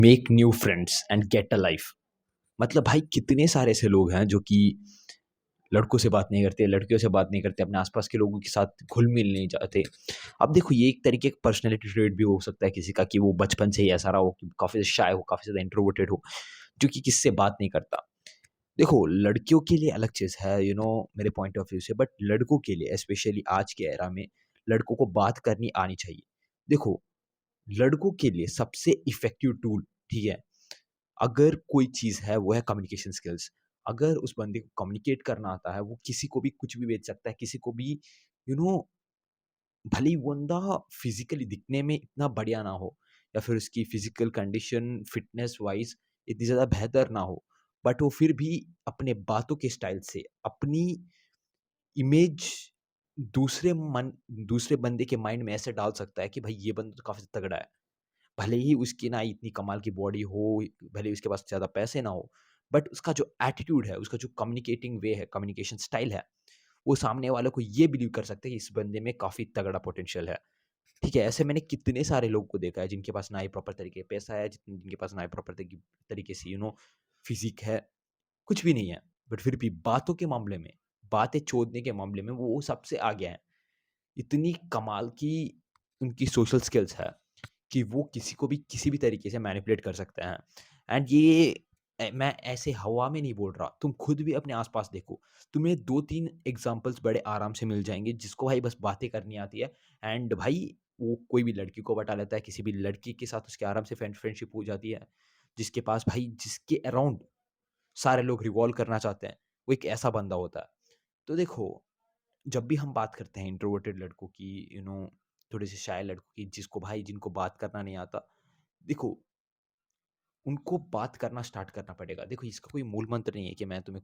Make new friends and get a life. मतलब भाई कितने सारे ऐसे लोग हैं जो कि लड़कों से बात नहीं करते, लड़कियों से बात नहीं करते, अपने आसपास के लोगों के साथ घुल-मिल नहीं जाते। अब देखो ये एक तरीके का पर्सनैलिटी ट्रेट भी हो सकता है किसी का कि वो बचपन से ही ऐसा रहा हो कि काफ़ी शाय हो, काफ़ी ज़्यादा इंट्रोवर्टेड हो, जो कि किसी से बात नहीं करता। देखो लड़कियों के लिए अलग चीज़ है मेरे पॉइंट ऑफ व्यू से, बट लड़कों के लिए स्पेशली आज के एरा में लड़कों को बात करनी आनी चाहिए। देखो, लड़कों के लिए सबसे इफ़ेक्टिव टूल, ठीक है? अगर कोई चीज़ है वो है कम्युनिकेशन स्किल्स। अगर उस बंदे को कम्युनिकेट करना आता है, वो किसी को भी कुछ भी बेच सकता है, किसी को भी यू नो भले ही वो बंदा फिज़िकली दिखने में इतना बढ़िया ना हो या फिर उसकी फिज़िकल कंडीशन फिटनेस वाइज़ इतनी ज़्यादा बेहतर ना हो, बट वो फिर भी अपने बातों के स्टाइल से अपनी इमेज दूसरे बंदे के माइंड में ऐसे डाल सकता है कि भाई ये बंदा तो काफ़ी तगड़ा है। भले ही उसकी ना इतनी कमाल की बॉडी हो, भले ही उसके पास ज़्यादा पैसे ना हो, बट उसका जो एटीट्यूड है, उसका जो कम्युनिकेटिंग वे है, कम्युनिकेशन स्टाइल है, वो सामने वाले को ये बिलीव कर सकते हैं कि इस बंदे में काफ़ी तगड़ा पोटेंशियल है। ठीक है? ऐसे मैंने कितने सारे लोगों को देखा है जिनके पास ना ही प्रॉपर तरीके से पैसा है, जिनके पास ना ही प्रॉपर तरीके से फिज़िक है, कुछ भी नहीं है, बट फिर भी बातों के मामले में, बातें चोदने के मामले में वो सबसे आगे हैं। इतनी कमाल की उनकी सोशल स्किल्स है कि वो किसी को भी किसी भी तरीके से मैनिपुलेट कर सकते हैं। एंड मैं ऐसे हवा में नहीं बोल रहा, तुम खुद भी अपने आस-पास देखो। तुम्हें 2-3 एग्ज़ाम्पल्स बड़े आराम से मिल जाएँगे जिसको भाई बस बातें करनी आती है एंड भाई वो कोई भी लड़की को पटा लेता है, किसी भी लड़की के साथ उसकी आराम से फ्रेंडशिप हो जाती है। जिसके पास भाई जिसके अराउंड सारे लोग रिवॉल्व करना चाहते हैं, वो एक ऐसा बंदा होता है। तो देखो, जब भी हम बात करते हैं इंट्रोवर्टेड लड़कों की, थोड़े से शाय लड़कों की, जिनको बात करना नहीं आता, देखो, उनको बात करना स्टार्ट करना पड़ेगा। देखो, इसका कोई मूल मंत्र नहीं है कि मैं तुम्हें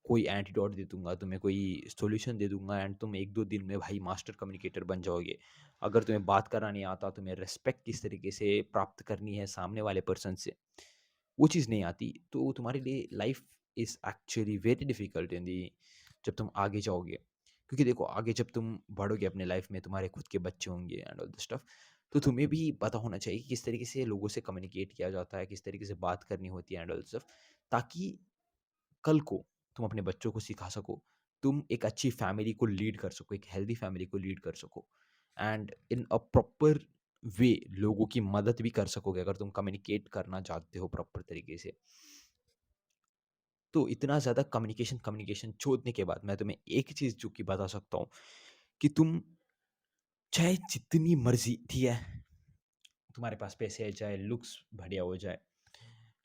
कोई एंटीडोट दे दूँगा, तुम्हें कोई सॉल्यूशन दे दूँगा एंड तुम 1-2 दिन में भाई मास्टर कम्युनिकेटर बन जाओगे। अगर तुम्हें बात करना नहीं आता, तुम्हें रिस्पेक्ट किस तरीके से प्राप्त करनी है सामने वाले पर्सन से, वो चीज़ नहीं आती, तो तुम्हारे लिए life is actually very difficult जब तुम आगे जाओगे। क्योंकि देखो, आगे जब तुम बढ़ोगे अपने लाइफ़ में, तुम्हारे खुद के बच्चे होंगे एंड ऑल द स्टफ, तो तुम्हें भी पता होना चाहिए कि किस तरीके से लोगों से कम्युनिकेट किया जाता है, किस तरीके से बात करनी होती है एंड ऑल स्टफ, ताकि कल को तुम अपने बच्चों को सिखा सको, तुम एक अच्छी फैमिली को लीड कर सको, एक हेल्दी फैमिली को लीड कर सको and in a proper way लोगों की मदद भी कर सकोगे अगर तुम कम्युनिकेट करना चाहते हो प्रॉपर तरीके से। तो इतना ज़्यादा कम्युनिकेशन कम्युनिकेशन छोड़ने के बाद मैं तुम्हें एक चीज़ जो कि बता सकता हूँ कि तुम चाहे जितनी मर्ज़ी, ठीक है, तुम्हारे पास पैसे है, चाहे लुक्स बढ़िया हो जाए,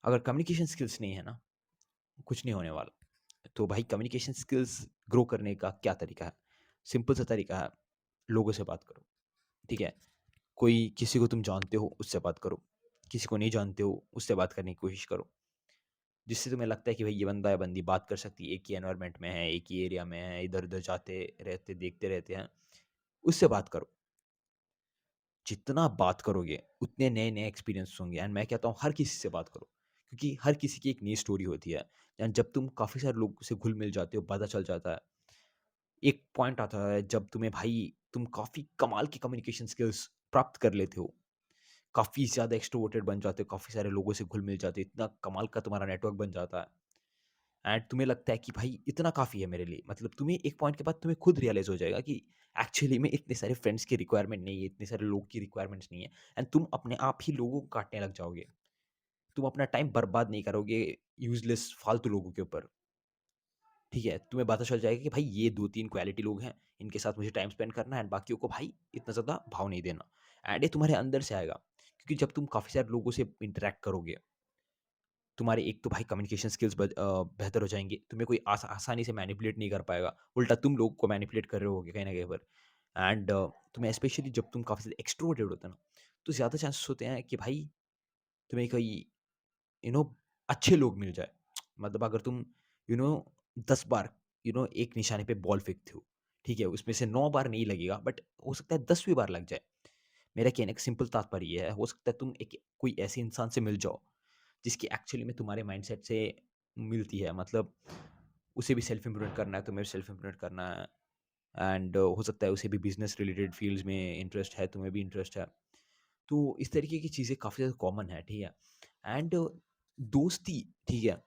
अगर कम्युनिकेशन स्किल्स नहीं है ना, कुछ नहीं होने वाला। तो भाई कम्युनिकेशन स्किल्स ग्रो करने का क्या तरीका है? सिंपल सा तरीका है, लोगों से बात करो, ठीक है? कोई किसी को तुम जानते हो, उससे बात करो। किसी को नहीं जानते हो, उससे बात करने की कोशिश करो। जिससे तुम्हें लगता है कि भाई ये बंदा या बंदी बात कर सकती है, एक ही एनवायरनमेंट में है, एक ही एरिया में है, इधर-उधर जाते रहते, देखते रहते हैं, उससे बात करो। जितना बात करोगे, उतने नए-नए एक्सपीरियंस होंगे एंड मैं कहता हूँ हर किसी से बात करो, क्योंकि हर किसी की एक नई स्टोरी होती है एंड जब तुम काफ़ी सारे लोगों से घुल-मिल जाते हो, पता चल जाता है। एक पॉइंट आता है जब तुम काफ़ी कमाल की कम्युनिकेशन स्किल्स प्राप्त कर लेते हो। काफ़ी ज़्यादा एक्स्ट्रोवर्टेड बन जाते हो, काफ़ी सारे लोगों से घुल-मिल जाते हो, इतना कमाल का तुम्हारा नेटवर्क बन जाता है एंड तुम्हें लगता है कि भाई इतना काफ़ी है मेरे लिए। मतलब तुम्हें एक पॉइंट के बाद तुम्हें खुद रियलाइज़ हो जाएगा कि एक्चुअली में इतने सारे फ्रेंड्स की रिक्वायरमेंट नहीं है, इतने सारे लोग की रिक्वायरमेंट्स नहीं है एंड तुम अपने आप ही लोगों को काटने लग जाओगे। तुम अपना टाइम बर्बाद नहीं करोगे यूज़लेस फालतू लोगों के ऊपर। ठीक है? तुम्हें पता चल जाएगा कि भाई ये 2-3 क्वालिटी लोग हैं, इनके साथ मुझे टाइम स्पेंड करना है एंड बाकियों को भाई इतना ज़्यादा भाव नहीं देना। एंड ये तुम्हारे अंदर से आएगा, क्योंकि जब तुम काफ़ी सारे लोगों से इंटरैक्ट करोगे, तुम्हारे एक तो भाई कम्युनिकेशन स्किल्स बेहतर हो जाएँगे, तुम्हें कोई आसानी से मैनिपुलेट नहीं कर पाएगा, उल्टा तुम लोगों को मैनिपुलेट कर रहे होगे कहीं न कहीं पर। एंड तुम्हें स्पेशली जब तुम काफ़ी ज़्यादा एक्सट्रोवर्टेड होते हो ना, तो ज़्यादा चांसेस होते हैं कि भाई तुम्हें कोई यू नो अच्छे लोग मिल जाए। मतलब अगर तुम यू नो 10 बार एक निशाने पे बॉल फेंकते हो, ठीक है? उसमें से 9 बार नहीं लगेगा, बट हो सकता है 10वीं बार लग जाए। मेरा कहने का सिंपल तात्पर्य ये है, हो सकता है तुम एक कोई ऐसे इंसान से मिल जाओ, जिसकी एक्चुअली में तुम्हारे माइंडसेट से मिलती है। मतलब उसे भी सेल्फ इम्प्रूवमेंट करना है, तुम्हें भी सेल्फ इम्प्रूवमेंट करना है एंड हो सकता है उसे भी बिज़नेस रिलेटेड फ़ील्ड्स में इंटरेस्ट है, तुम्हें भी इंटरेस्ट है। तो इस तरीके की चीज़ें काफ़ी ज़्यादा कॉमन है, ठीक है? एंड दोस्ती, ठीक है,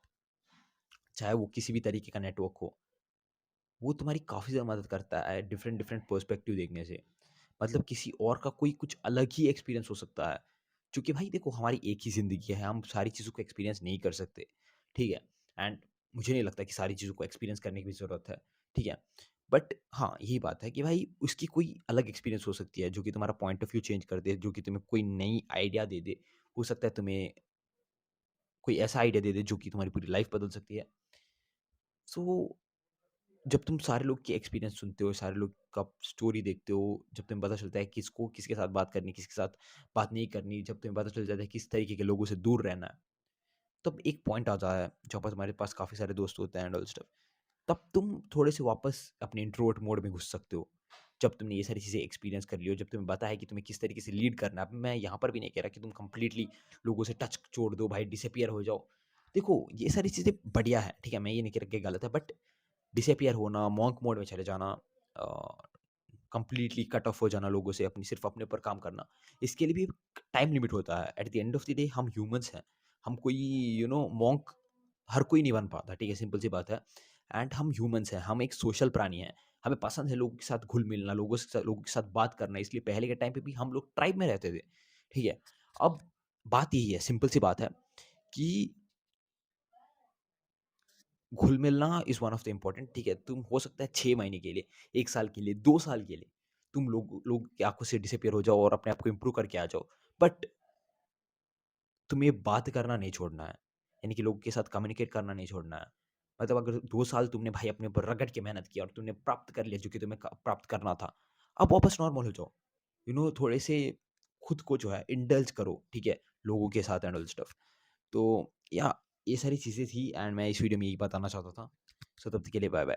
चाहे वो किसी भी तरीके का नेटवर्क हो, वो तुम्हारी काफ़ी ज़्यादा मदद करता है डिफरेंट डिफरेंट पर्सपेक्टिव देखने से। मतलब किसी और का कोई कुछ अलग ही एक्सपीरियंस हो सकता है। क्योंकि भाई देखो हमारी एक ही ज़िंदगी है, हम सारी चीज़ों को एक्सपीरियंस नहीं कर सकते, ठीक है? एंड मुझे नहीं लगता कि सारी चीज़ों को एक्सपीरियंस करने की भी ज़रूरत है, ठीक है? बट हाँ, यही बात है कि भाई उसकी कोई अलग एक्सपीरियंस हो सकती है जो कि तुम्हारा पॉइंट ऑफ व्यू चेंज कर दे, जो कि तुम्हें कोई नई आइडिया दे दे। हो सकता है तुम्हें कोई ऐसा आइडिया दे दे जो कि तुम्हारी पूरी लाइफ़ बदल सकती है। सो जब तुम सारे लोग की एक्सपीरियंस सुनते हो, सारे लोग का स्टोरी देखते हो, जब तुम्हें पता चलता है किसको किसके साथ बात करनी, किसके साथ बात नहीं करनी, जब तुम्हें पता चल जाता है किस तरीके के लोगों से दूर रहना है, तब एक पॉइंट आता है जहाँ पर तुम्हारे पास काफ़ी सारे दोस्त होते हैं एंड ऑल स्टफ। तब तुम थोड़े से वापस अपने इंट्रोवर्ट मोड में घुस सकते हो। जब तुमने ये सारी चीज़ें एक्सपीरियंस कर ली हो, जब तुम्हें पता है कि तुम्हें किस तरीके से लीड करना है। अब मैं यहाँ पर भी नहीं कह रहा कि तुम कंप्लीटली लोगों से टच छोड़ दो, भाई डिसअपीयर हो जाओ। देखो, ये सारी चीज़ें बढ़िया है, ठीक है? मैं ये नहीं कह रहा कि गलत है, बट डिसअपीयर होना, मॉन्क मोड में चले जाना, कंप्लीटली कट ऑफ हो जाना लोगों से, अपनी सिर्फ़ अपने ऊपर काम करना, इसके लिए भी एक टाइम लिमिट होता है। At the end of the day हम ह्यूमन्स हैं। हम कोई मॉन्क हर कोई नहीं बन पाता, ठीक है? सिंपल सी बात है। एंड हम ह्यूमन्स हैं, हम एक सोशल प्राणी हैं। हमें पसंद है लोगों के साथ घुल-मिलना, लोगों के साथ बात करना, इसलिए पहले के टाइम पे भी हम लोग ट्राइब में रहते थे, ठीक है? अब बात यही है, सिंपल सी बात है कि घुल-मिलना is one of the important, ठीक है? तुम हो सकता है 6 महीने के लिए, 1 साल के लिए, 2 साल के लिए, तुम लोग की आँखों से डिसअपीयर हो जाओ और अपने आप को इम्प्रूव करके आ जाओ। बट तुम्हें बात करना नहीं छोड़ना है, यानी कि लोगों के साथ कम्युनिकेट करना नहीं छोड़ना है। मतलब अगर 2 साल तुमने भाई अपने ऊपर रगड़ के मेहनत की और तुमने प्राप्त कर लिया जो कि तुम्हें क प्राप्त करना था, अब वापस नॉर्मल हो जाओ। थोड़े से खुद को जो है इंडल्ज करो, ठीक है? लोगों के साथ एंड ऑल स्टफ। तो या ये सारी चीज़ें थी एंड मैं इस वीडियो में यही बताना चाहता था। सो तब तक के लिए बाय बाय।